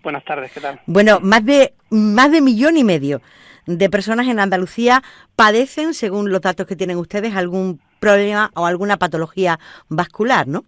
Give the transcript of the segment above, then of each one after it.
Buenas tardes, ¿qué tal? Bueno, más de 1,5 millones de personas en Andalucía padecen, según los datos que tienen ustedes, algún problema o alguna patología vascular, ¿no?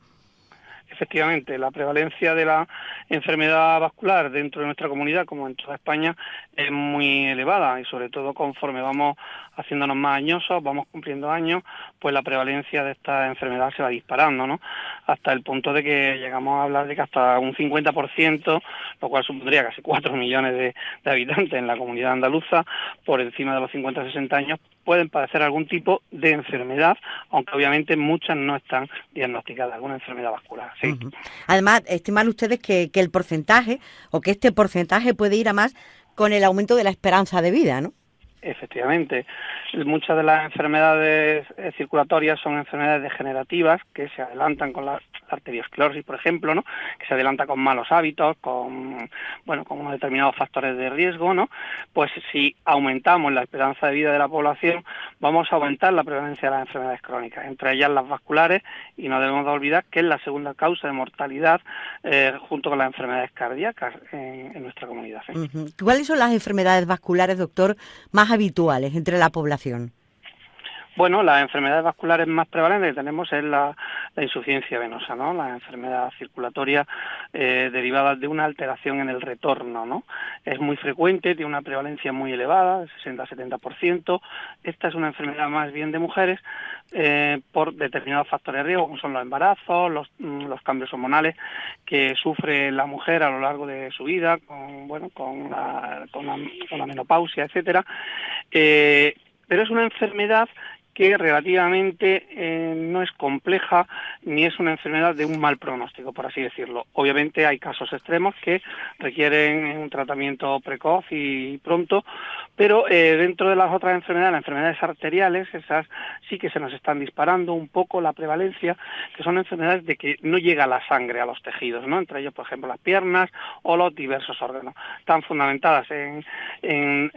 Efectivamente, la prevalencia de la enfermedad vascular dentro de nuestra comunidad, como en toda España, es muy elevada y sobre todo conforme vamos haciéndonos más añosos, vamos cumpliendo años, pues la prevalencia de esta enfermedad se va disparando, ¿no? Hasta el punto de que llegamos a hablar de que hasta un 50%, lo cual supondría casi 4 millones de habitantes en la comunidad andaluza, por encima de los 50-60 años, pueden padecer algún tipo de enfermedad, aunque obviamente muchas no están diagnosticadas, alguna enfermedad vascular, sí. Uh-huh. Además, estiman ustedes que el porcentaje, o que este porcentaje puede ir a más con el aumento de la esperanza de vida, ¿no? Efectivamente, muchas de las enfermedades circulatorias son enfermedades degenerativas que se adelantan con la arteriosclerosis, por ejemplo, ¿no? Que se adelanta con malos hábitos, con unos determinados factores de riesgo, ¿no? Pues si aumentamos la esperanza de vida de la población, vamos a aumentar la prevalencia de las enfermedades crónicas, entre ellas las vasculares, y no debemos de olvidar que es la segunda causa de mortalidad junto con las enfermedades cardíacas en nuestra comunidad. ¿Sí? Uh-huh. ¿Cuáles son las enfermedades vasculares, doctor, más habituales entre la población? Bueno, las enfermedades vasculares más prevalentes que tenemos es la insuficiencia venosa, ¿no? Las enfermedades circulatorias derivadas de una alteración en el retorno, ¿no? Es muy frecuente, tiene una prevalencia muy elevada, del 60-70%. Esta es una enfermedad más bien de mujeres por determinados factores de riesgo, como son los embarazos, los cambios hormonales que sufre la mujer a lo largo de su vida, con la menopausia, etcétera. Pero es una enfermedad que relativamente no es compleja ni es una enfermedad de un mal pronóstico, por así decirlo. Obviamente hay casos extremos que requieren un tratamiento precoz y pronto, pero dentro de las otras enfermedades, las enfermedades arteriales, esas sí que se nos están disparando un poco la prevalencia, que son enfermedades de que no llega la sangre a los tejidos, ¿no? Entre ellos, por ejemplo, las piernas o los diversos órganos. Están fundamentadas en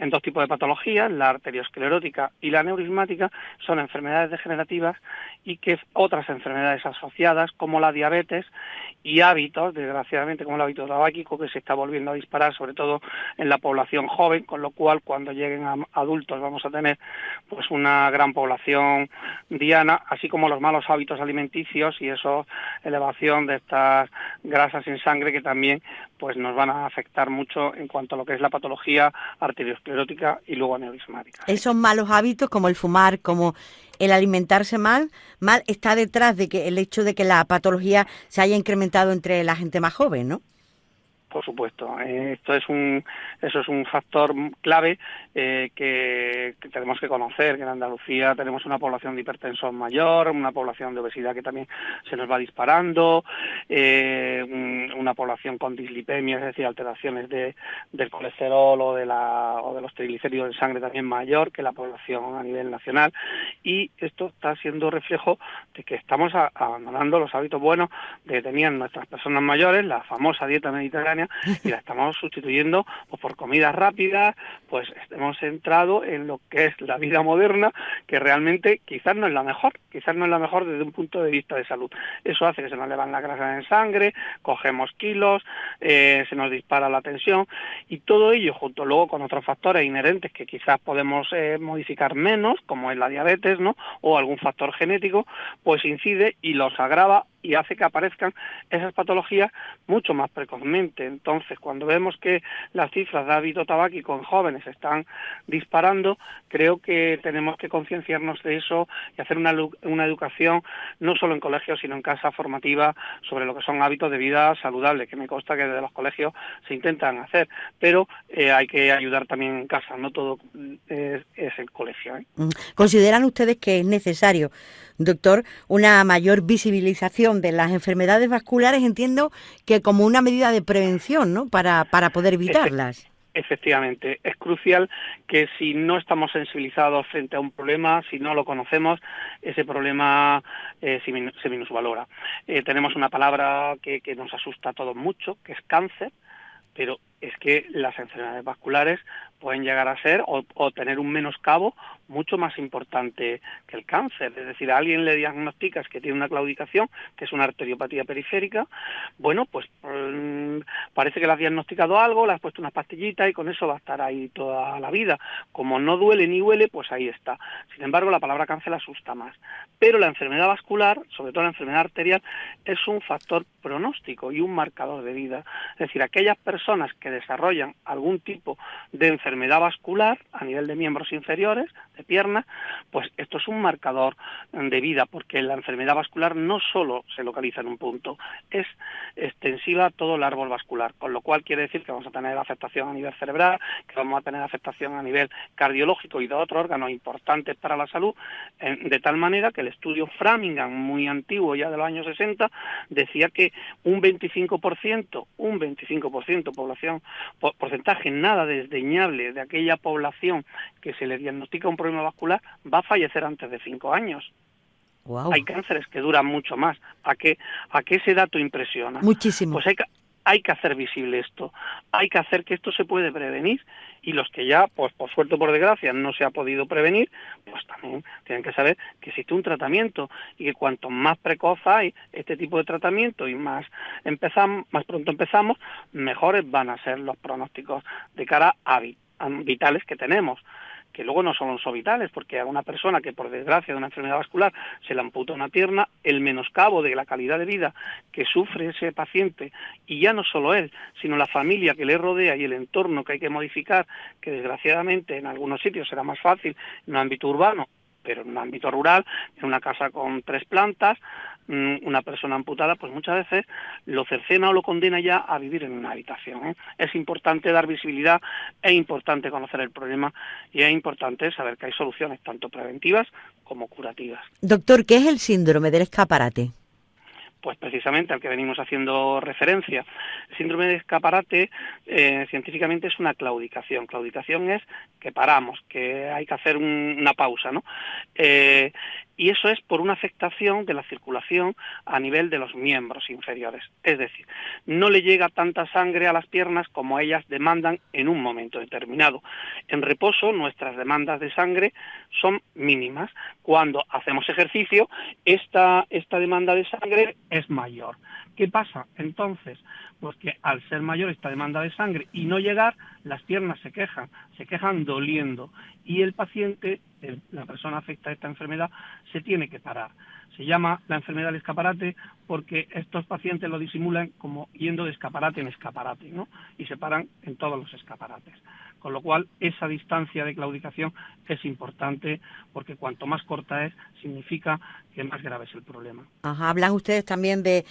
dos tipos de patologías, la arteriosclerótica y la neurismática. Son enfermedades degenerativas y que otras enfermedades asociadas como la diabetes y hábitos, desgraciadamente como el hábito tabáquico, que se está volviendo a disparar sobre todo en la población joven, con lo cual cuando lleguen a adultos vamos a tener pues una gran población diana, así como los malos hábitos alimenticios y eso, elevación de estas grasas en sangre que también pues nos van a afectar mucho en cuanto a lo que es la patología arteriosclerótica y luego aneurismática. ¿Sí? Esos malos hábitos como el fumar, como el alimentarse mal, está detrás de que el hecho de que la patología se haya incrementado entre la gente más joven, ¿no? Por supuesto, eso es un factor clave que tenemos que conocer, que en Andalucía tenemos una población de hipertensos mayor, una población de obesidad que también se nos va disparando, una población con dislipemia, es decir, alteraciones del colesterol o de los triglicéridos en sangre también mayor que la población a nivel nacional, y esto está siendo reflejo de que estamos abandonando los hábitos buenos que tenían nuestras personas mayores, la famosa dieta mediterránea, y la estamos sustituyendo pues, por comidas rápidas. Pues hemos entrado en lo que es la vida moderna, que realmente quizás no es la mejor desde un punto de vista de salud. Eso hace que se nos elevan las grasas en sangre, cogemos kilos, se nos dispara la tensión, y todo ello junto luego con otros factores inherentes que quizás podemos modificar menos, como es la diabetes, ¿no? O algún factor genético, pues incide y los agrava y hace que aparezcan esas patologías mucho más precozmente. Entonces, cuando vemos que las cifras de hábito tabáquico en jóvenes están disparando, creo que tenemos que concienciarnos de eso y hacer una educación, no solo en colegios, sino en casa formativa, sobre lo que son hábitos de vida saludables, que me consta que desde los colegios se intentan hacer, pero hay que ayudar también en casa, no todo es el colegio, ¿eh? ¿Consideran ustedes que es necesario, doctor, una mayor visibilización de las enfermedades vasculares? Entiendo que como una medida de prevención, ¿no? Para poder evitarlas. Efectivamente, es crucial que si no estamos sensibilizados frente a un problema, si no lo conocemos, ese problema se minusvalora. Tenemos una palabra que nos asusta a todos mucho, que es cáncer, pero es que las enfermedades vasculares pueden llegar a ser o tener un menoscabo mucho más importante que el cáncer. Es decir, a alguien le diagnosticas que tiene una claudicación, que es una arteriopatía periférica, bueno, pues parece que le has diagnosticado algo, le has puesto unas pastillitas y con eso va a estar ahí toda la vida. Como no duele ni huele, pues ahí está. Sin embargo, la palabra cáncer asusta más. Pero la enfermedad vascular, sobre todo la enfermedad arterial, es un factor pronóstico y un marcador de vida. Es decir, aquellas personas que desarrollan algún tipo de enfermedad vascular a nivel de miembros inferiores, de piernas, pues esto es un marcador de vida, porque la enfermedad vascular no solo se localiza en un punto, es extensiva a todo el árbol vascular, con lo cual quiere decir que vamos a tener afectación a nivel cerebral, que vamos a tener afectación a nivel cardiológico y de otros órganos importantes para la salud, de tal manera que el estudio Framingham, muy antiguo ya de los años 60, decía que un 25% población, porcentaje nada desdeñable de aquella población que se le diagnostica un problema vascular va a fallecer antes de 5 años. Wow. Hay cánceres que duran mucho más. ¿A qué ese dato impresiona? Muchísimo. Pues hay que hacer visible esto, hay que hacer que esto se puede prevenir, y los que ya, pues por suerte o por desgracia, no se ha podido prevenir, pues también tienen que saber que existe un tratamiento y que cuanto más precoz hay este tipo de tratamiento y más pronto empezamos, mejores van a ser los pronósticos de cara a vitales que tenemos, que luego no solo son vitales, porque a una persona que por desgracia de una enfermedad vascular se le amputa una pierna, el menoscabo de la calidad de vida que sufre ese paciente, y ya no solo él, sino la familia que le rodea y el entorno que hay que modificar, que desgraciadamente en algunos sitios será más fácil en un ámbito urbano, pero en un ámbito rural, en una casa con 3 plantas, una persona amputada, pues muchas veces lo cercena o lo condena ya a vivir en una habitación, ¿eh? Es importante dar visibilidad, es importante conocer el problema y es importante saber que hay soluciones tanto preventivas como curativas. Doctor, ¿qué es el síndrome del escaparate? Pues precisamente al que venimos haciendo referencia. El síndrome de escaparate científicamente es una claudicación. Claudicación es que paramos, que hay que hacer una pausa, ¿no? Y eso es por una afectación de la circulación a nivel de los miembros inferiores. Es decir, no le llega tanta sangre a las piernas como ellas demandan en un momento determinado. En reposo, nuestras demandas de sangre son mínimas. Cuando hacemos ejercicio, esta demanda de sangre es mayor. ¿Qué pasa entonces? Pues que al ser mayor esta demanda de sangre y no llegar, las piernas se quejan doliendo, y el paciente, la persona afecta a esta enfermedad, se tiene que parar. Se llama la enfermedad del escaparate porque estos pacientes lo disimulan como yendo de escaparate en escaparate, ¿no? Y se paran en todos los escaparates. Con lo cual, esa distancia de claudicación es importante, porque cuanto más corta es, significa que más grave es el problema. Ajá, hablan ustedes también de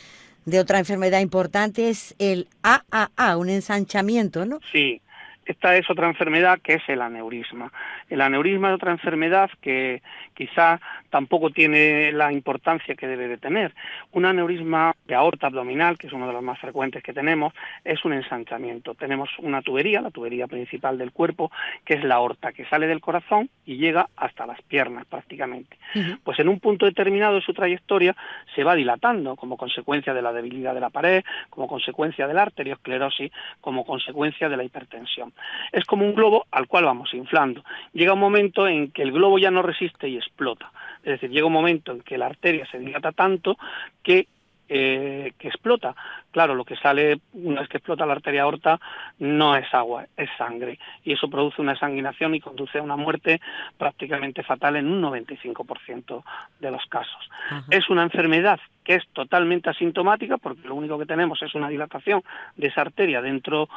otra enfermedad importante, es el AAA, un ensanchamiento, ¿no? Sí. Esta es otra enfermedad que es el aneurisma. El aneurisma es otra enfermedad que quizá tampoco tiene la importancia que debe de tener. Un aneurisma de aorta abdominal, que es uno de los más frecuentes que tenemos, es un ensanchamiento. Tenemos una tubería, la tubería principal del cuerpo, que es la aorta, que sale del corazón y llega hasta las piernas prácticamente. Pues en un punto determinado de su trayectoria se va dilatando como consecuencia de la debilidad de la pared, como consecuencia de la arteriosclerosis, como consecuencia de la hipertensión. Es como un globo al cual vamos inflando. Llega un momento en que el globo ya no resiste y explota. Es decir, llega un momento en que la arteria se dilata tanto que explota. Claro, lo que sale una vez que explota la arteria aorta no es agua, es sangre, y eso produce una sanguinación y conduce a una muerte prácticamente fatal en un 95% de los casos. Ajá. Es una enfermedad que es totalmente asintomática, porque lo único que tenemos es una dilatación de esa arteria dentro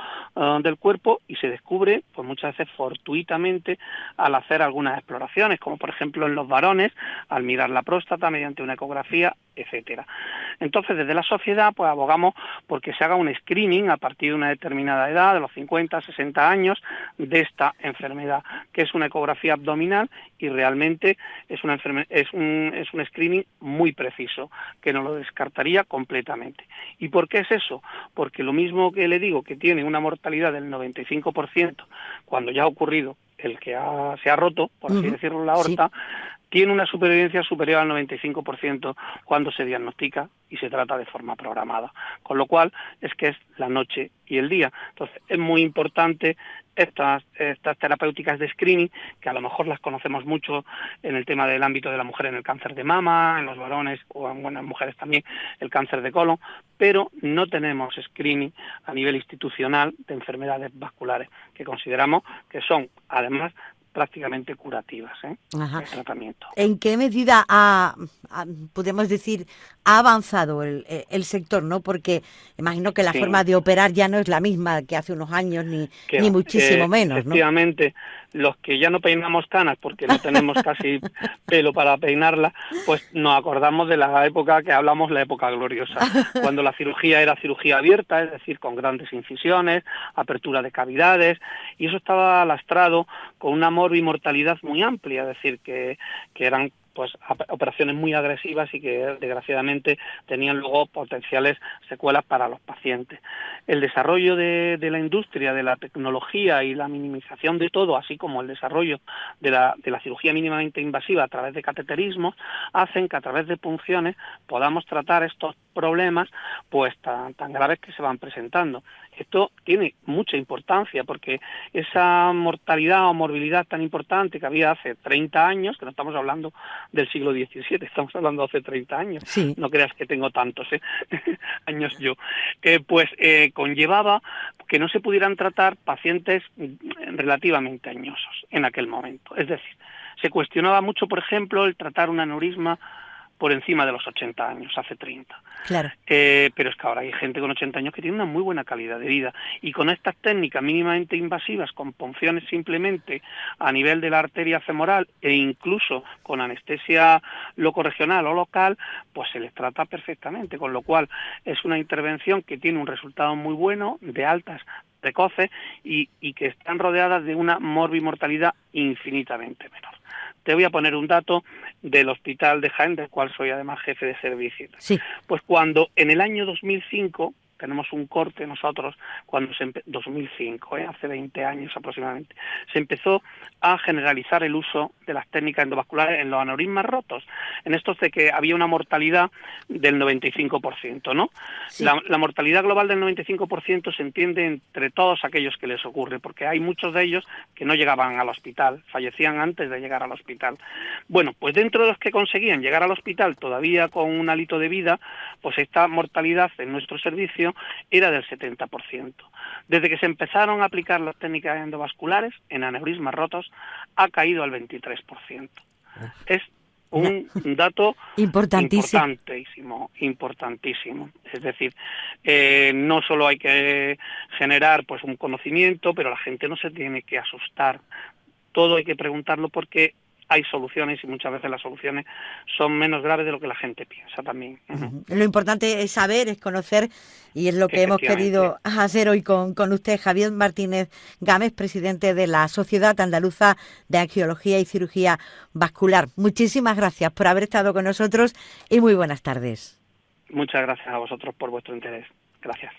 del cuerpo, y se descubre pues muchas veces fortuitamente al hacer algunas exploraciones, como por ejemplo en los varones, al mirar la próstata mediante una ecografía, etcétera. Entonces, desde la sociedad pues abogamos porque se haga un screening a partir de una determinada edad, de los 50, 60 años, de esta enfermedad, que es una ecografía abdominal, y realmente es un screening muy preciso, que no lo descartaría completamente. ¿Y por qué es eso? Porque lo mismo que le digo, que tiene una mortalidad del 95% cuando ya ha ocurrido el que se ha roto, por así decirlo, la aorta, sí, tiene una supervivencia superior al 95% cuando se diagnostica y se trata de forma programada, con lo cual es que es la noche y el día. Entonces es muy importante estas terapéuticas de screening, que a lo mejor las conocemos mucho en el tema del ámbito de la mujer en el cáncer de mama, en los varones o en buenas mujeres también el cáncer de colon, pero no tenemos screening a nivel institucional de enfermedades vasculares, que consideramos que son además prácticamente curativas, el tratamiento. ¿En qué medida podemos decir, ha avanzado el sector, ¿no? Porque imagino que la forma de operar ya no es la misma que hace unos años, ni muchísimo menos, ¿no? Efectivamente, los que ya no peinamos canas porque no tenemos casi pelo para peinarla, pues nos acordamos de la época que hablamos, la época gloriosa, cuando la cirugía era cirugía abierta, es decir, con grandes incisiones, apertura de cavidades, y eso estaba lastrado con una morbimortalidad muy amplia, es decir, que eran pues operaciones muy agresivas y que desgraciadamente tenían luego potenciales secuelas para los pacientes. El desarrollo de la industria, de la tecnología y la minimización de todo, así como el desarrollo de la cirugía mínimamente invasiva a través de cateterismos, hacen que a través de punciones podamos tratar estos problemas pues tan graves que se van presentando. Esto tiene mucha importancia porque esa mortalidad o morbilidad tan importante que había hace 30 años, que no estamos hablando del siglo XVII, estamos hablando de hace 30 años, sí. No creas que tengo tantos años yo, conllevaba que no se pudieran tratar pacientes relativamente añosos en aquel momento. Es decir, se cuestionaba mucho, por ejemplo, el tratar un aneurisma por encima de los 80 años, hace 30. Claro. Pero es que ahora hay gente con 80 años que tiene una muy buena calidad de vida y con estas técnicas mínimamente invasivas, con punciones simplemente a nivel de la arteria femoral e incluso con anestesia locorregional o local, pues se les trata perfectamente, con lo cual es una intervención que tiene un resultado muy bueno, de altas precoces y que están rodeadas de una morbimortalidad infinitamente menor. Te voy a poner un dato del Hospital de Jaén, del cual soy además jefe de servicio. Sí. Pues cuando en el año 2005, tenemos un corte nosotros, cuando 2005, hace 20 años aproximadamente, se empezó a generalizar el uso de las técnicas endovasculares en los aneurismas rotos, en estos de que había una mortalidad del 95%, ¿no? Sí. La mortalidad global del 95% se entiende entre todos aquellos que les ocurre, porque hay muchos de ellos que no llegaban al hospital, fallecían antes de llegar al hospital. Bueno, pues dentro de los que conseguían llegar al hospital todavía con un hálito de vida, pues esta mortalidad en nuestro servicio era del 70%. Desde que se empezaron a aplicar las técnicas endovasculares en aneurismas rotos, ha caído al 23%. Es un dato importantísimo. Es decir, no solo hay que generar pues un conocimiento, pero la gente no se tiene que asustar. Todo hay que preguntarlo porque hay soluciones y muchas veces las soluciones son menos graves de lo que la gente piensa también. Lo importante es saber, es conocer, y es lo que hemos querido hacer hoy con usted, Javier Martínez Gámez, presidente de la Sociedad Andaluza de Angiología y Cirugía Vascular. Muchísimas gracias por haber estado con nosotros y muy buenas tardes. Muchas gracias a vosotros por vuestro interés. Gracias.